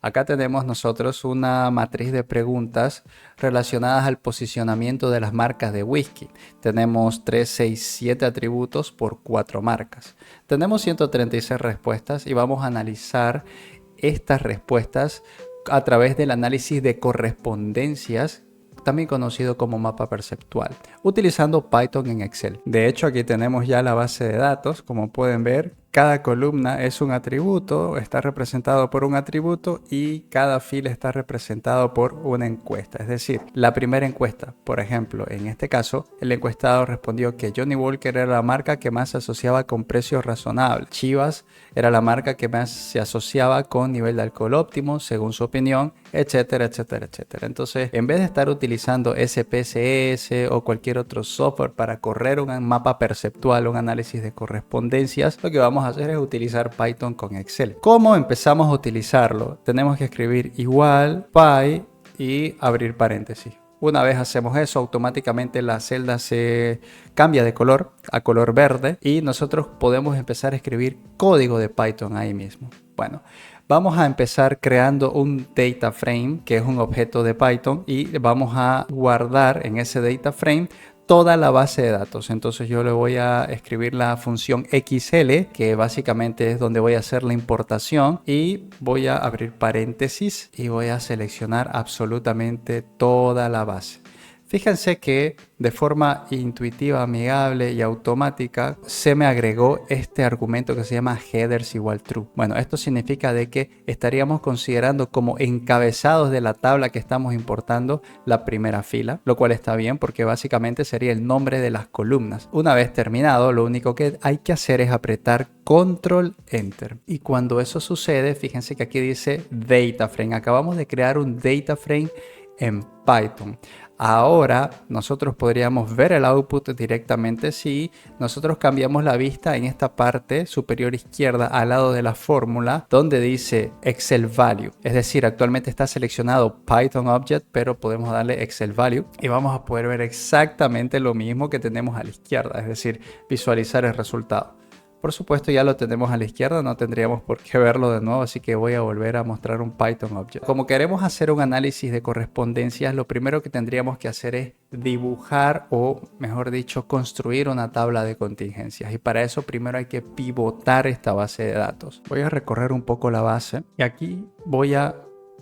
Acá tenemos nosotros una matriz de preguntas relacionadas al posicionamiento de las marcas de whisky. Tenemos 3, 6, 7 atributos por 4 marcas. Tenemos 136 respuestas y vamos a analizar estas respuestas a través del análisis de correspondencias, también conocido como mapa perceptual, utilizando Python en Excel. De hecho, aquí tenemos ya la base de datos. Como pueden ver, cada columna es un atributo, está representado por un atributo y cada fila está representado por una encuesta. Es decir, la primera encuesta, por ejemplo, en este caso, el encuestado respondió que Johnnie Walker era la marca que más se asociaba con precios razonables. Chivas era la marca que más se asociaba con nivel de alcohol óptimo, según su opinión, etcétera, etcétera, etcétera. Entonces, en vez de estar utilizando SPSS o cualquier otro software para correr un mapa perceptual, un análisis de correspondencias, lo que vamos a hacer es utilizar Python con Excel. ¿Cómo empezamos a utilizarlo? Tenemos que escribir igual py y abrir paréntesis. Una vez hacemos eso, automáticamente la celda se cambia de color a color verde y nosotros podemos empezar a escribir código de Python ahí mismo. Bueno, vamos a empezar creando un data frame, que es un objeto de Python, y vamos a guardar en ese data frame toda la base de datos. Entonces yo le voy a escribir la función XL, que básicamente es donde voy a hacer la importación, y voy a abrir paréntesis y voy a seleccionar absolutamente toda la base. Fíjense que de forma intuitiva, amigable y automática se me agregó este argumento que se llama headers igual true. Bueno, esto significa de que estaríamos considerando como encabezados de la tabla que estamos importando la primera fila, lo cual está bien porque básicamente sería el nombre de las columnas. Una vez terminado, lo único que hay que hacer es apretar Control Enter. Y cuando eso sucede, fíjense que aquí dice Data Frame. Acabamos de crear un Data Frame en Python. Ahora nosotros podríamos ver el output directamente si nosotros cambiamos la vista en esta parte superior izquierda al lado de la fórmula donde dice Excel Value. Es decir, actualmente está seleccionado Python Object, pero podemos darle Excel Value y vamos a poder ver exactamente lo mismo que tenemos a la izquierda, es decir, visualizar el resultado. Por supuesto ya lo tenemos a la izquierda, no tendríamos por qué verlo de nuevo, así que voy a volver a mostrar un Python Object. Como queremos hacer un análisis de correspondencias, lo primero que tendríamos que hacer es dibujar o, mejor dicho, construir una tabla de contingencias. Y para eso primero hay que pivotar esta base de datos. Voy a recorrer un poco la base y aquí voy a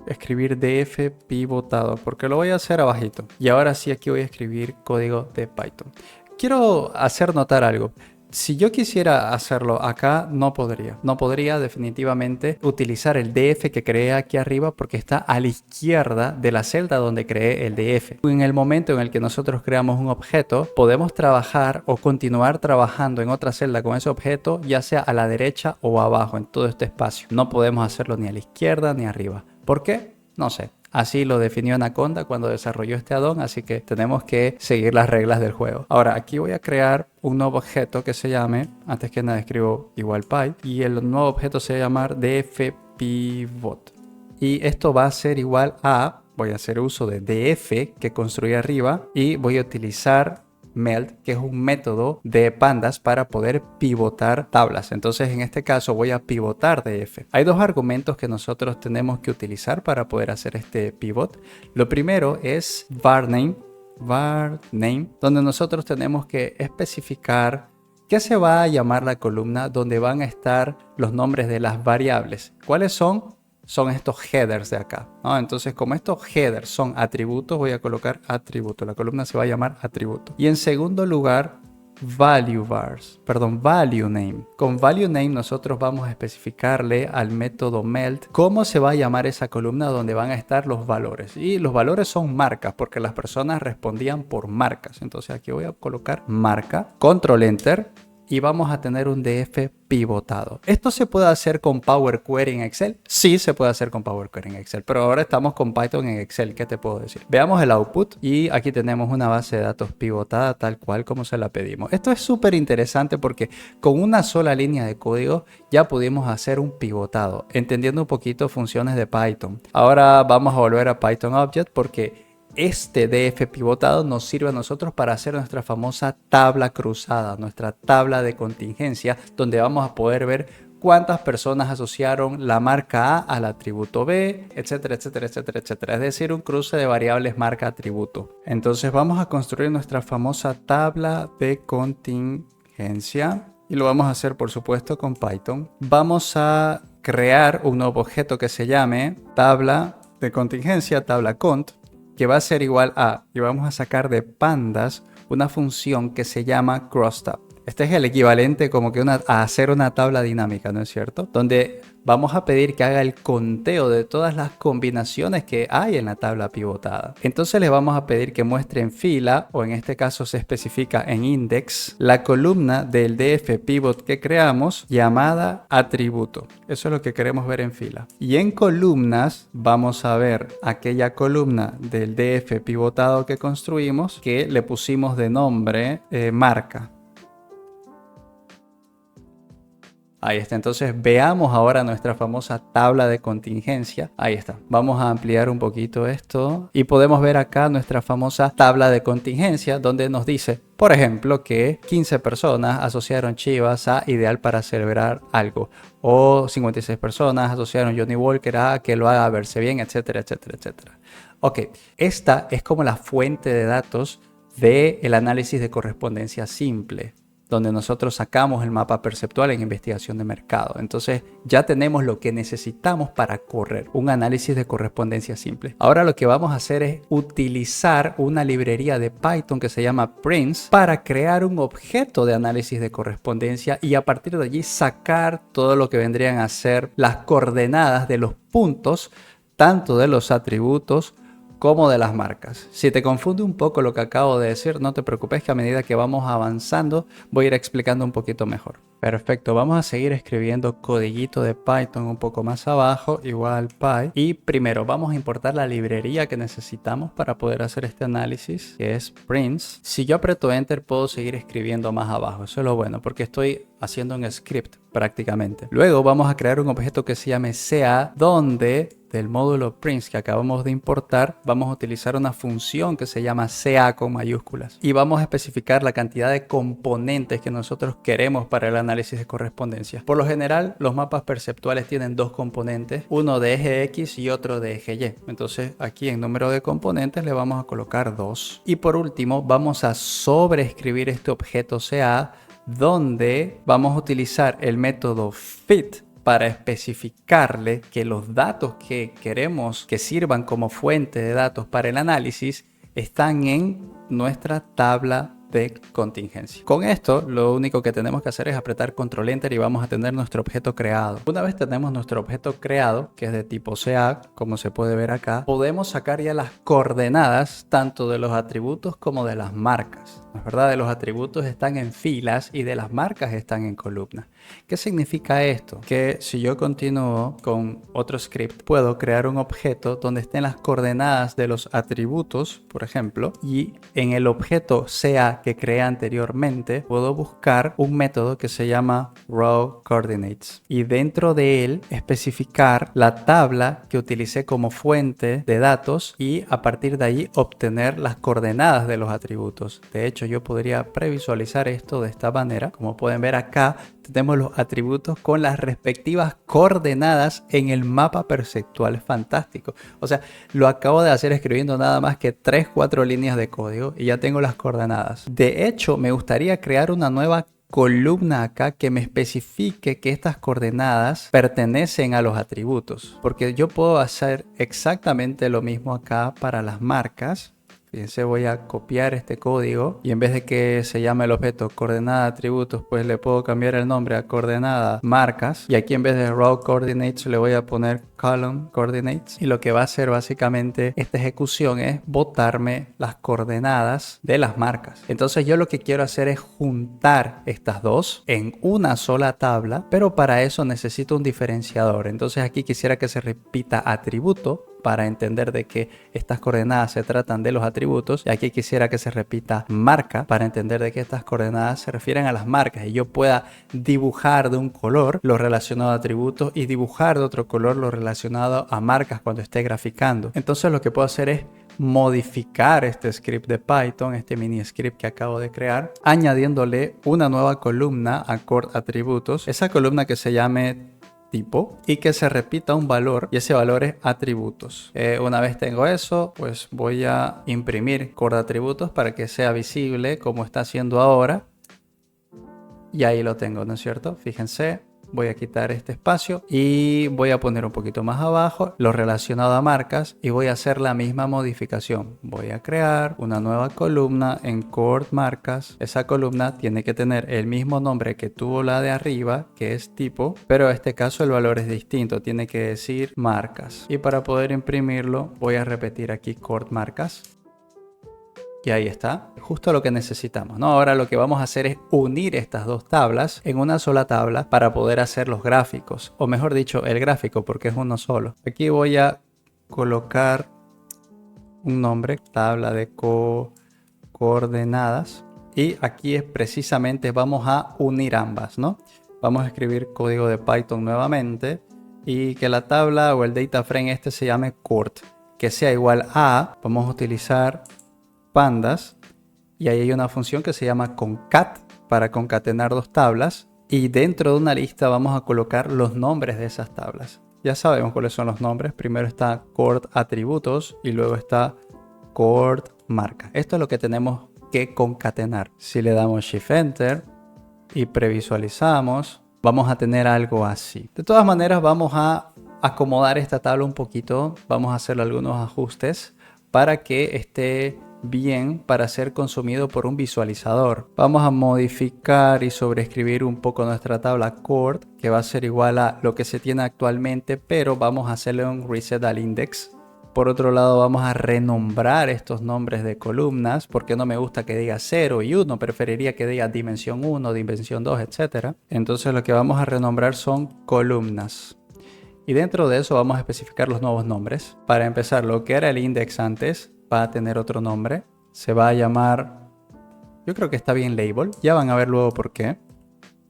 escribir df pivotado porque lo voy a hacer abajito. Y ahora sí aquí voy a escribir código de Python. Quiero hacer notar algo. Si yo quisiera hacerlo acá, no podría. No podría definitivamente utilizar el DF que creé aquí arriba porque está a la izquierda de la celda donde creé el DF. En el momento en el que nosotros creamos un objeto, podemos trabajar o continuar trabajando en otra celda con ese objeto, ya sea a la derecha o abajo en todo este espacio. No podemos hacerlo ni a la izquierda ni arriba. ¿Por qué? No sé. Así lo definió Anaconda cuando desarrolló este addon, así que tenemos que seguir las reglas del juego. Ahora, aquí voy a crear un nuevo objeto que se llame, antes que nada escribo igual py, y el nuevo objeto se va a llamar dfpivot. Y esto va a ser igual a, voy a hacer uso de df que construí arriba, y voy a utilizar meld, que es un método de pandas para poder pivotar tablas. Entonces en este caso voy a pivotar df. Hay dos argumentos que nosotros tenemos que utilizar para poder hacer este pivot. Lo primero es varName, donde nosotros tenemos que especificar qué se va a llamar la columna donde van a estar los nombres de las variables. ¿Cuáles son? Son estos headers de acá, ¿no? Entonces, como estos headers son atributos, voy a colocar atributo. La columna se va a llamar atributo. Y en segundo lugar, value name. Con value name nosotros vamos a especificarle al método meld cómo se va a llamar esa columna donde van a estar los valores. Y los valores son marcas porque las personas respondían por marcas. Entonces aquí voy a colocar marca, control enter. Y vamos a tener un df pivotado. ¿Esto se puede hacer con Power Query en Excel? Sí, se puede hacer con Power Query en Excel, pero ahora estamos con Python en Excel. ¿Qué te puedo decir? Veamos el output y aquí tenemos una base de datos pivotada tal cual como se la pedimos. Esto es súper interesante porque con una sola línea de código ya pudimos hacer un pivotado, entendiendo un poquito funciones de Python. Ahora vamos a volver a Python Object porque este df pivotado nos sirve a nosotros para hacer nuestra famosa tabla cruzada, nuestra tabla de contingencia, donde vamos a poder ver cuántas personas asociaron la marca A al atributo B, etcétera, etcétera, etcétera, etcétera. Es decir, un cruce de variables marca-atributo. Entonces vamos a construir nuestra famosa tabla de contingencia y lo vamos a hacer, por supuesto, con Python. Vamos a crear un nuevo objeto que se llame tabla de contingencia, tabla cont, que va a ser igual a, y vamos a sacar de pandas una función que se llama crosstab. Este es el equivalente como que a hacer una tabla dinámica, ¿no es cierto? Donde vamos a pedir que haga el conteo de todas las combinaciones que hay en la tabla pivotada. Entonces le vamos a pedir que muestre en fila, o en este caso se especifica en index, la columna del df pivot que creamos llamada atributo. Eso es lo que queremos ver en fila. Y en columnas vamos a ver aquella columna del df pivotado que construimos que le pusimos de nombre marca. Ahí está, entonces veamos ahora nuestra famosa tabla de contingencia. Ahí está, vamos a ampliar un poquito esto y podemos ver acá nuestra famosa tabla de contingencia donde nos dice, por ejemplo, que 15 personas asociaron Chivas a ideal para celebrar algo, o 56 personas asociaron Johnny Walker a que lo haga verse bien, etcétera, etcétera, etcétera. Ok, esta es como la fuente de datos del análisis de correspondencia simple, donde nosotros sacamos el mapa perceptual en investigación de mercado. Entonces ya tenemos lo que necesitamos para correr un análisis de correspondencia simple. Ahora lo que vamos a hacer es utilizar una librería de Python que se llama Prince para crear un objeto de análisis de correspondencia y a partir de allí sacar todo lo que vendrían a ser las coordenadas de los puntos, tanto de los atributos como de las marcas. Si te confunde un poco lo que acabo de decir, no te preocupes que a medida que vamos avanzando voy a ir explicando un poquito mejor. Perfecto, vamos a seguir escribiendo codiguito de Python un poco más abajo, igual py. Y primero vamos a importar la librería que necesitamos para poder hacer este análisis, que es Prince. Si yo aprieto Enter puedo seguir escribiendo más abajo, eso es lo bueno, porque estoy haciendo un script prácticamente. Luego vamos a crear un objeto que se llame CA, donde del módulo Prince que acabamos de importar, vamos a utilizar una función que se llama CA con mayúsculas. Y vamos a especificar la cantidad de componentes que nosotros queremos para el análisis de correspondencia. Por lo general, los mapas perceptuales tienen dos componentes, uno de eje X y otro de eje Y. Entonces, aquí en número de componentes le vamos a colocar 2. Y por último, vamos a sobreescribir este objeto CA, donde vamos a utilizar el método fit para especificarle que los datos que queremos que sirvan como fuente de datos para el análisis están en nuestra tabla de contingencia. Con esto, lo único que tenemos que hacer es apretar Control Enter y vamos a tener nuestro objeto creado. Una vez tenemos nuestro objeto creado, que es de tipo CA, como se puede ver acá, podemos sacar ya las coordenadas tanto de los atributos como de las marcas. ¿No es verdad? De los atributos están en filas y de las marcas están en columnas. ¿Qué significa esto? Que si yo continúo con otro script, puedo crear un objeto donde estén las coordenadas de los atributos, por ejemplo, y en el objeto CA que creé anteriormente, puedo buscar un método que se llama raw coordinates y dentro de él especificar la tabla que utilicé como fuente de datos y a partir de ahí obtener las coordenadas de los atributos. De hecho, yo podría previsualizar esto de esta manera. Como pueden ver acá, tenemos los atributos con las respectivas coordenadas en el mapa perceptual. Fantástico. O sea, lo acabo de hacer escribiendo nada más que 3-4 líneas de código y ya tengo las coordenadas. De hecho, me gustaría crear una nueva columna acá que me especifique que estas coordenadas pertenecen a los atributos. Porque yo puedo hacer exactamente lo mismo acá para las marcas. Fíjense, voy a copiar este código y en vez de que se llame el objeto coordenada atributos, pues le puedo cambiar el nombre a coordenada marcas. Y aquí en vez de raw coordinates le voy a poner column coordinates. Y lo que va a hacer básicamente esta ejecución es botarme las coordenadas de las marcas. Entonces yo lo que quiero hacer es juntar estas dos en una sola tabla, pero para eso necesito un diferenciador. Entonces aquí quisiera que se repita atributo para entender de que estas coordenadas se tratan de los atributos y aquí quisiera que se repita marca para entender de que estas coordenadas se refieren a las marcas y yo pueda dibujar de un color lo relacionado a atributos y dibujar de otro color lo relacionado a marcas cuando esté graficando. Entonces lo que puedo hacer es modificar este script de Python, este mini script que acabo de crear, añadiéndole una nueva columna a Core Atributos. Esa columna que se llame tipo y que se repita un valor y ese valor es atributos. Una vez tengo eso, pues voy a imprimir Core Atributos para que sea visible como está haciendo ahora. Y ahí lo tengo, ¿no es cierto? Fíjense. Voy a quitar este espacio y voy a poner un poquito más abajo lo relacionado a marcas y voy a hacer la misma modificación. Voy a crear una nueva columna en Core Marcas. Esa columna tiene que tener el mismo nombre que tuvo la de arriba, que es tipo, pero en este caso el valor es distinto, tiene que decir marcas. Y para poder imprimirlo voy a repetir aquí Core Marcas. Y ahí está, justo lo que necesitamos, ¿no? Ahora lo que vamos a hacer es unir estas dos tablas en una sola tabla para poder hacer los gráficos, o mejor dicho, el gráfico, porque es uno solo. Aquí voy a colocar un nombre, tabla de coordenadas, y aquí es precisamente vamos a unir ambas, ¿no? Vamos a escribir código de Python nuevamente y que la tabla o el data frame este se llame cort, que sea igual a, vamos a utilizar pandas y ahí hay una función que se llama concat para concatenar dos tablas y dentro de una lista vamos a colocar los nombres de esas tablas. Ya sabemos cuáles son los nombres. Primero está Core Atributos y luego está Core Marca. Esto es lo que tenemos que concatenar. Si le damos Shift Enter y previsualizamos, vamos a tener algo así. De todas maneras vamos a acomodar esta tabla un poquito. Vamos a hacerle algunos ajustes para que esté bien para ser consumido por un visualizador. Vamos a modificar y sobreescribir un poco nuestra tabla Core, que va a ser igual a lo que se tiene actualmente, pero vamos a hacerle un reset al index. Por otro lado, vamos a renombrar estos nombres de columnas, porque no me gusta que diga 0 y 1, preferiría que diga dimensión 1, dimensión 2, etc. Entonces lo que vamos a renombrar son columnas. Y dentro de eso vamos a especificar los nuevos nombres. Para empezar, lo que era el index antes va a tener otro nombre. Se va a llamar, yo creo que está bien label. Ya van a ver luego por qué.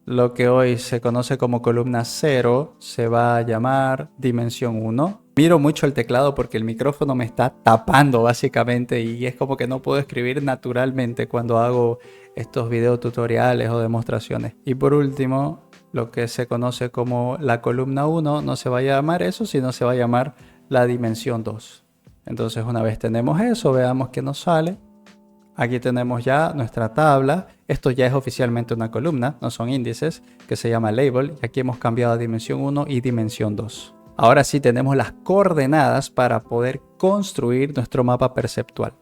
Lo que hoy se conoce como columna 0 se va a llamar dimensión 1. Miro mucho el teclado porque el micrófono me está tapando básicamente y es como que no puedo escribir naturalmente cuando hago estos video tutoriales o demostraciones. Y por último, lo que se conoce como la columna 1 no se va a llamar eso, sino se va a llamar la dimensión 2. Entonces una vez tenemos eso, veamos qué nos sale. Aquí tenemos ya nuestra tabla. Esto ya es oficialmente una columna, no son índices, que se llama label. Y aquí hemos cambiado a dimensión 1 y dimensión 2. Ahora sí tenemos las coordenadas para poder construir nuestro mapa perceptual.